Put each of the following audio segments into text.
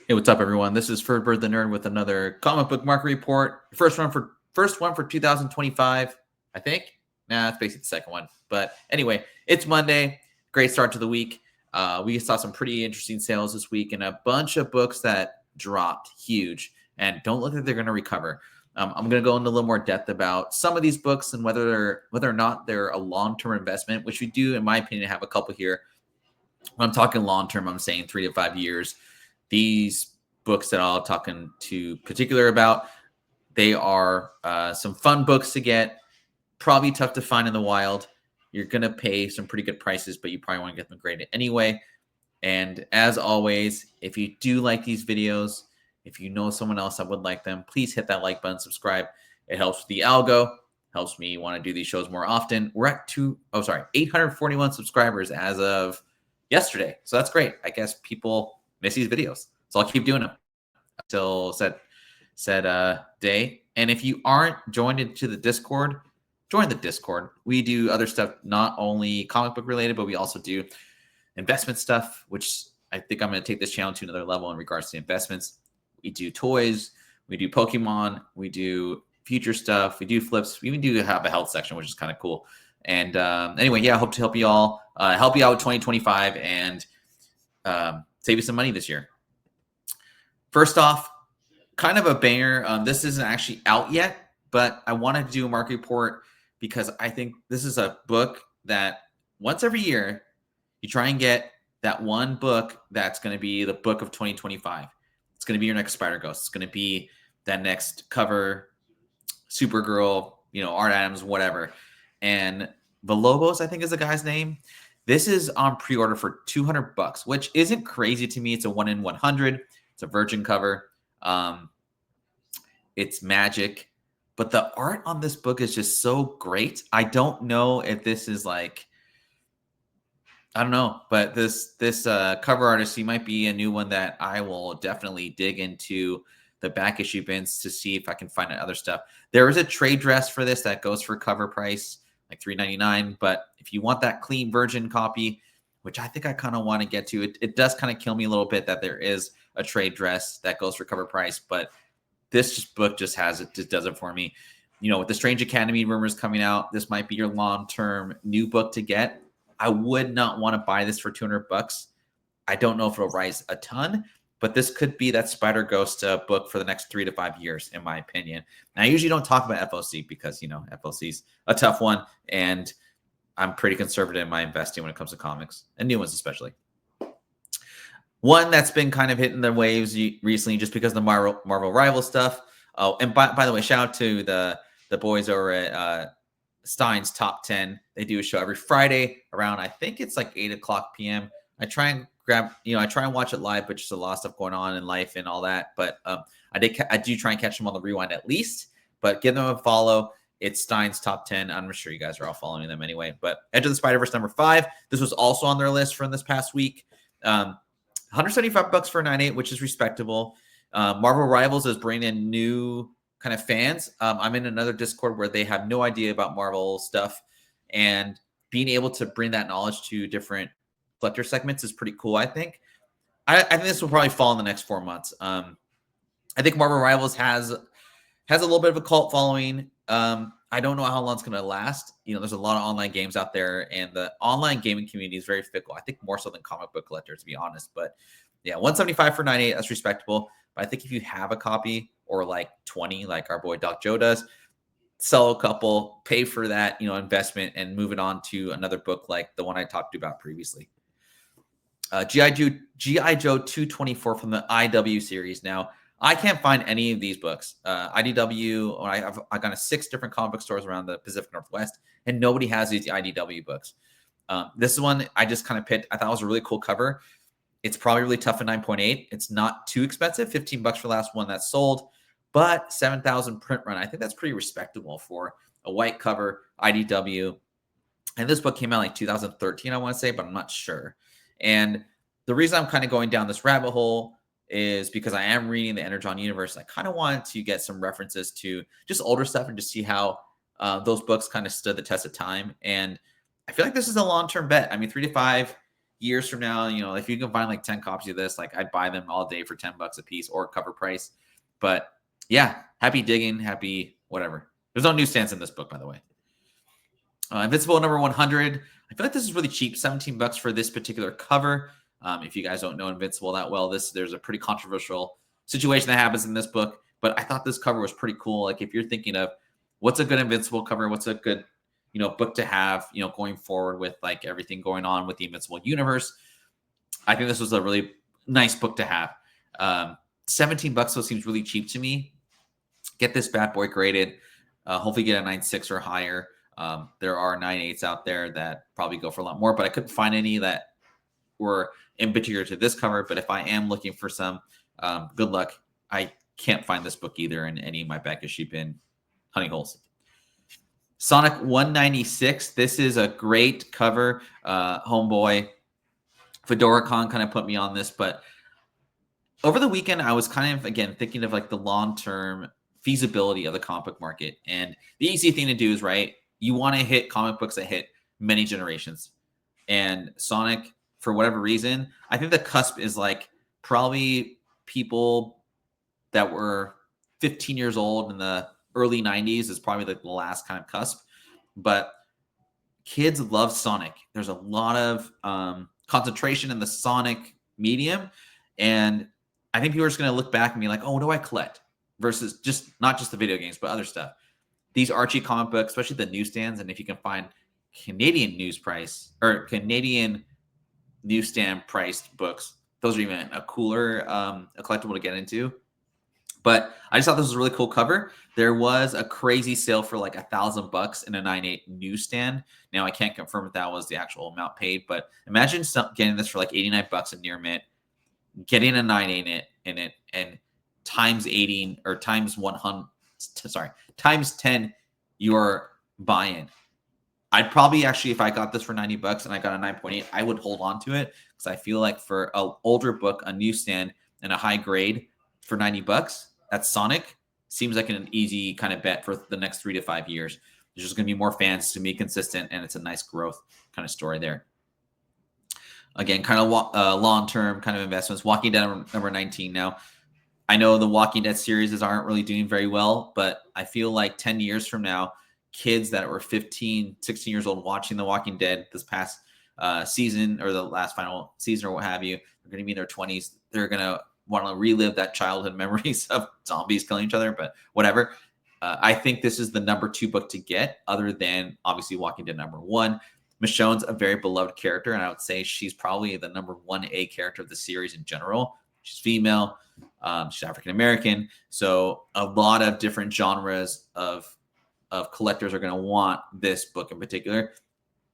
Hey, what's up, everyone? This is Ferdbird the Nerd with another comic book market report. First one for 2025, I think. Nah, it's basically the second one. But anyway, it's Monday. Great start to the week. We saw some pretty interesting sales this week and a bunch of books that dropped huge and don't look like they're going to recover. I'm going to go into a little more depth about some of these books and whether or not they're a long-term investment, which we do, in my opinion, have a couple here. When I'm talking long-term, I'm saying 3 to 5 years. These books that I'll talking to particular about, they are some fun books to get, probably tough to find in the wild. You're going to pay some pretty good prices, but you probably want to get them graded anyway. And as always, if you do like these videos, if you know someone else that would like them, please hit that like button, subscribe. It helps with the algo, helps me want to do these shows more often. We're at 841 subscribers as of yesterday. So that's great. I guess people miss these videos. So I'll keep doing them until said day. And if you aren't joined into the Discord, join the Discord. We do other stuff, not only comic book related, but we also do investment stuff, which I think I'm going to take this channel to another level in regards to investments. We do toys, we do Pokemon, we do future stuff, we do flips. We even do have a health section, which is kind of cool. And anyway, yeah, I hope to help you all, help you out with 2025 and save you some money this year. First off, kind of a banger. This isn't actually out yet, but I wanted to do a market report because I think this is a book that once every year you try and get that one book that's going to be the book of 2025. It's going to be your next Spider-Ghost. It's going to be that next cover, Supergirl, Art Adams, whatever. And the Lobos, I think, is the guy's name. This is on pre-order for $200, which isn't crazy to me. It's a 1 in 100. It's a virgin cover. It's Magik, but the art on this book is just so great. I don't know if this is like, I don't know, but this cover artist, he might be a new one that I will definitely dig into the back issue bins to see if I can find other stuff. There is a trade dress for this that goes for cover price, like $3.99. But if you want that clean virgin copy, which I think I kind of want to get to, it does kind of kill me a little bit that there is a trade dress that goes for cover price, but this book just does it for me. With the Strange Academy rumors coming out, this might be your long-term new book to get. I would not want to buy this for $200. I don't know if it'll rise a ton, but this could be that Spider-Ghost book for the next 3 to 5 years, in my opinion. Now, I usually don't talk about FOC because, FOC's a tough one, and I'm pretty conservative in my investing when it comes to comics, and new ones especially. One that's been kind of hitting the waves recently just because of the Marvel Rival stuff. Oh, and by the way, shout out to the boys over at Stein's Top 10. They do a show every Friday around, I think it's like 8 o'clock p.m. I try and watch it live, but just a lot of stuff going on in life and all that. But I do try and catch them on the rewind at least. But give them a follow. It's Stein's Top 10. I'm sure you guys are all following them anyway. But Edge of the Spider-Verse number 5. This was also on their list from this past week. $175 for a 9.8, which is respectable. Marvel Rivals is bringing in new kind of fans. I'm in another Discord where they have no idea about Marvel stuff, and being able to bring that knowledge to different collector segments is pretty cool. I think this will probably fall in the next 4 months. I think Marvel Rivals has a little bit of a cult following. I don't know how long it's going to last. There's a lot of online games out there, and the online gaming community is very fickle. I think more so than comic book collectors, to be honest. But yeah, $175 for 9.8, that's respectable. But I think if you have a copy or like 20, like our boy Doc Joe does, sell a couple, pay for that, investment, and move it on to another book like the one I talked about previously. G.I. Joe 224 from the IW series. Now, I can't find any of these books. IDW, I got 6 different comic book stores around the Pacific Northwest, and nobody has these IDW books. This is one I just kind of picked. I thought it was a really cool cover. It's probably really tough at 9.8. It's not too expensive, $15 for the last one that's sold, but 7,000 print run. I think that's pretty respectable for a white cover IDW. And this book came out like 2013, I want to say, but I'm not sure. And the reason I'm kind of going down this rabbit hole is because I am reading the Energon universe. I kind of wanted to get some references to just older stuff and just see how those books kind of stood the test of time. And I feel like this is a long-term bet. I mean, 3 to 5 years from now, you know, if you can find like 10 copies of this, like I'd buy them all day for $10 a piece or cover price. But yeah, happy digging, happy whatever. There's no newsstands in this book, by the way. Invincible number 100. I feel like this is really cheap, $17 for this particular cover. If you guys don't know Invincible that well, there's a pretty controversial situation that happens in this book, but I thought this cover was pretty cool. Like if you're thinking of what's a good Invincible cover, what's a good, you know, book to have, you know, going forward with like everything going on with the Invincible universe, I think this was a really nice book to have. $17 so seems really cheap to me. Get this bad boy graded. Hopefully get a 9.6 or higher. There are 9.8s out there that probably go for a lot more, but I couldn't find any that were in particular to this cover. But if I am looking for some, good luck. I can't find this book either in any of my back issue bin honey holes. Sonic 196. This is a great cover. Homeboy FedoraCon kind of put me on this, but over the weekend, I was kind of, again, thinking of like the long-term feasibility of the comic book market. And the easy thing to do is, right, you want to hit comic books that hit many generations. And Sonic, for whatever reason, I think the cusp is like probably people that were 15 years old in the early 90s is probably like the last kind of cusp. But kids love Sonic. There's a lot of concentration in the Sonic medium. And I think people are just going to look back and be like, oh, what do I collect? Versus just not just the video games, but other stuff. These Archie comic books, especially the newsstands, and if you can find Canadian Canadian newsstand priced books, those are even a cooler a collectible to get into. But I just thought this was a really cool cover. There was a crazy sale for like $1,000 in a 9.8 newsstand. Now I can't confirm if that was the actual amount paid, but imagine getting this for like $89 in near mint, getting a 9.8 in it, and times 80 or times 100, times 10 you're buying. I'd probably actually, if I got this for $90 and I got a 9.8, I would hold on to it because I feel like for an older book, a newsstand, and a high grade for $90 at Sonic seems like an easy kind of bet for the next 3 to 5 years. There's just going to be more fans to be consistent, and it's a nice growth kind of story there. Again, kind of long-term kind of investments. Walking Dead number 19 now. I know the Walking Dead series aren't really doing very well, but I feel like 10 years from now, kids that were 15, 16 years old watching The Walking Dead this past season or the last final season or what have you, they're going to be in their 20s. They're going to want to relive that childhood memories of zombies killing each other, but whatever. I think this is the number 2 book to get, other than obviously Walking Dead number 1. Michonne's a very beloved character, and I would say she's probably the number 1A character of the series in general. She's female. She's African-American. So a lot of different genres of collectors are going to want this book in particular,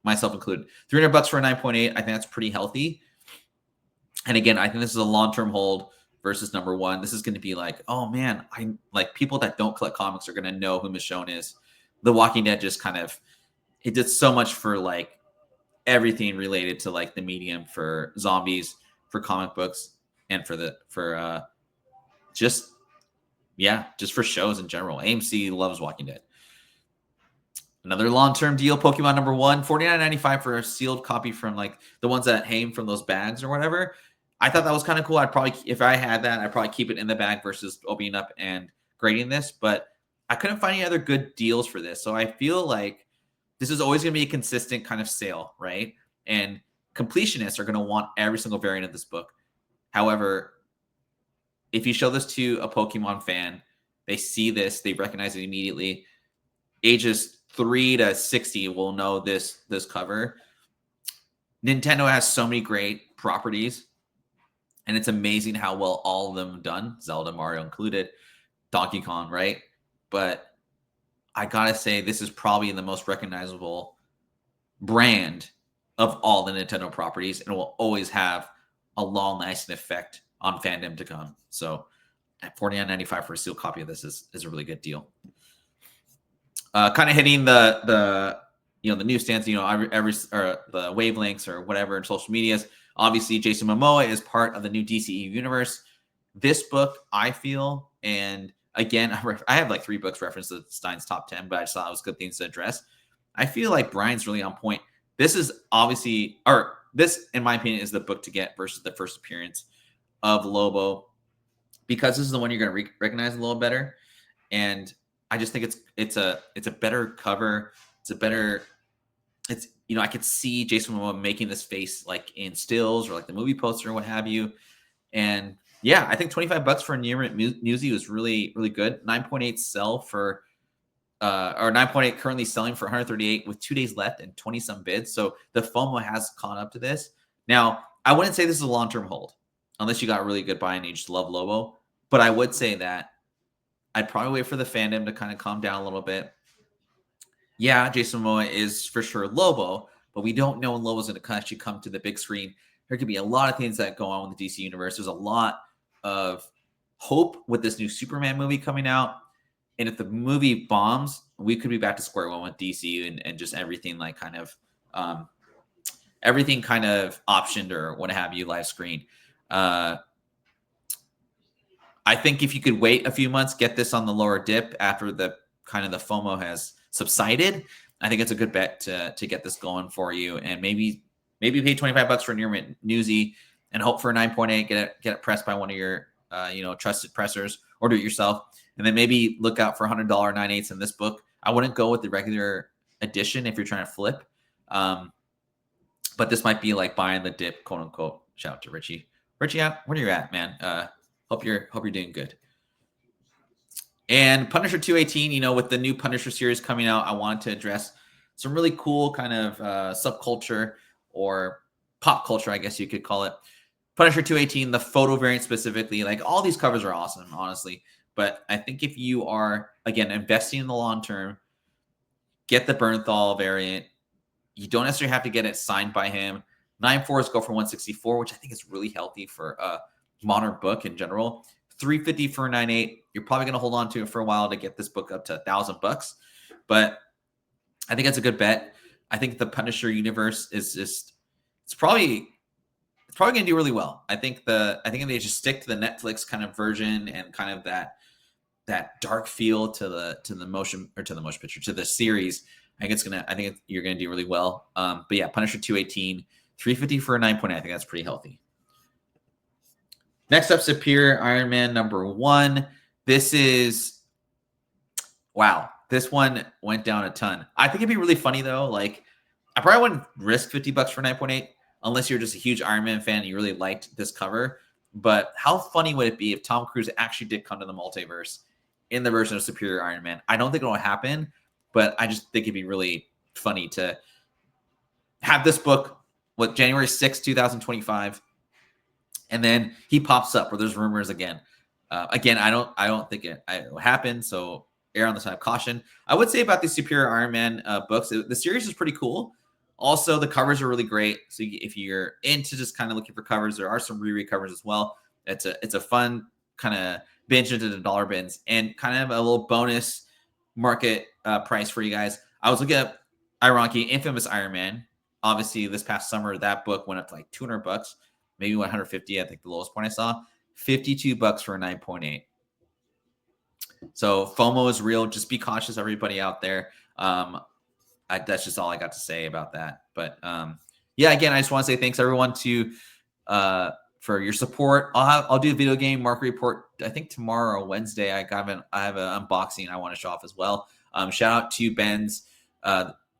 myself included. $300 for a 9.8. I think that's pretty healthy. And again, I think this is a long-term hold versus number 1. This is going to be like, oh man, I like people that don't collect comics are going to know who Michonne is. The Walking Dead just kind of, it did so much for like everything related to like the medium for zombies, for comic books, and just for shows in general. AMC loves Walking Dead. Another long-term deal, Pokemon number 1, $49.95 for a sealed copy from like the ones that hang from those bags or whatever. I thought that was kind of cool. I'd probably, if I had that, I'd probably keep it in the bag versus opening up and grading this. But I couldn't find any other good deals for this. So I feel like this is always going to be a consistent kind of sale, right? And completionists are going to want every single variant of this book. However, if you show this to a Pokemon fan, they see this, they recognize it immediately. Ages 3 to 60 will know this cover. Nintendo has so many great properties, and it's amazing how well all of them done. Zelda, Mario included, Donkey Kong, right? But I gotta say, this is probably the most recognizable brand of all the Nintendo properties, and will always have a long-lasting effect on fandom to come. So at $49.95 for a sealed copy of this is a really good deal. Kind of hitting the newsstands, the wavelengths or whatever in social medias. Obviously, Jason Momoa is part of the new DCU universe. This book, I feel, and again, I have like 3 books referenced to Stein's top 10, but I just thought it was good things to address. I feel like Brian's really on point. This is obviously, or this, in my opinion, is the book to get versus the first appearance of Lobo, because this is the one you're going to recognize a little better. And I just think it's a better cover. It's I could see Jason Momoa making this face like in stills or like the movie poster or what have you. And yeah, I think $25 for a near-mint newsy was really, really good. 9.8 sell for or 9.8 currently selling for 138 with 2 days left and 20 some bids. So the FOMO has caught up to this. Now, I wouldn't say this is a long-term hold unless you got really good buy and you just love Lobo. But I would say that I'd probably wait for the fandom to kind of calm down a little bit. Yeah, Jason Momoa is for sure Lobo, but we don't know when Lobo's going to actually come to the big screen. There could be a lot of things that go on with the DC universe. There's a lot of hope with this new Superman movie coming out. And if the movie bombs, we could be back to square one with DCU and just everything like everything kind of optioned or what have you, live screen. I think if you could wait a few months, get this on the lower dip after the kind of the FOMO has subsided, I think it's a good bet to get this going for you. And maybe pay $25 for a near-mint newsy and hope for a 9.8, get it pressed by one of your trusted pressers, or do it yourself. And then maybe look out for $100 9/8 in this book. I wouldn't go with the regular edition if you're trying to flip. But this might be like buying the dip, quote unquote. Shout out to Richie. Richie, where are you at, man? Hope you're doing good. And Punisher 218, with the new Punisher series coming out, I wanted to address some really cool kind of subculture or pop culture, I guess you could call it. Punisher 218, the photo variant specifically, like all these covers are awesome, honestly. But I think if you are, again, investing in the long term, get the Bernthal variant. You don't necessarily have to get it signed by him. 9.4s go for 164, which I think is really healthy for a modern book in general. 350 for 9.8. You're probably going to hold on to it for a while to get this book up to $1,000. But I think that's a good bet. I think the Punisher universe is just, it's probably going to do really well. I think if they just stick to the Netflix kind of version and kind of that dark feel to the motion picture, to the series, I think you're going to do really well. But yeah, Punisher 218, 350 for a 9.8. I think that's pretty healthy. Next up, Superior Iron Man #1. This is, wow. This one went down a ton. I think it'd be really funny though. Like, I probably wouldn't risk $50 for 9.8 unless you're just a huge Iron Man fan and you really liked this cover. But how funny would it be if Tom Cruise actually did come to the multiverse in the version of Superior Iron Man? I don't think it'll happen, but I just think it'd be really funny to have this book with January 6, 2025. And then he pops up where there's rumors again. Again, I don't think it will happen. So err on the side of caution. I would say about the Superior Iron Man books, the series is pretty cool. Also, the covers are really great. So if you're into just kind of looking for covers, there are some reread covers as well. It's a fun kind of binge into the dollar bins and kind of a little bonus market price for you guys. I was looking at, ironically, Infamous Iron Man. Obviously, this past summer, that book went up to like $200, maybe 150. I think the lowest point I saw, $52 for a 9.8. So FOMO is real. Just be cautious, everybody out there. That's just all I got to say about that. But yeah, again, I just want to say thanks everyone for your support. I'll do a video game market report. I think tomorrow or Wednesday. I have an unboxing I want to show off as well. Shout out to Ben's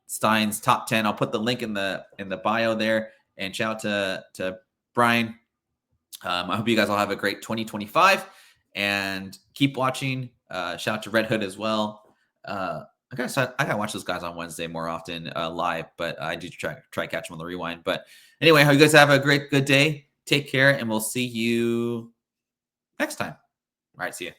Stein's top 10. I'll put the link in the bio there. And shout out to Brian. I hope you guys all have a great 2025 and keep watching. Shout out to Red Hood as well. I gotta watch those guys on Wednesday more often live, but I do try catch them on the rewind. But anyway, I hope you guys have a good day. Take care, and we'll see you next time. All right, see ya.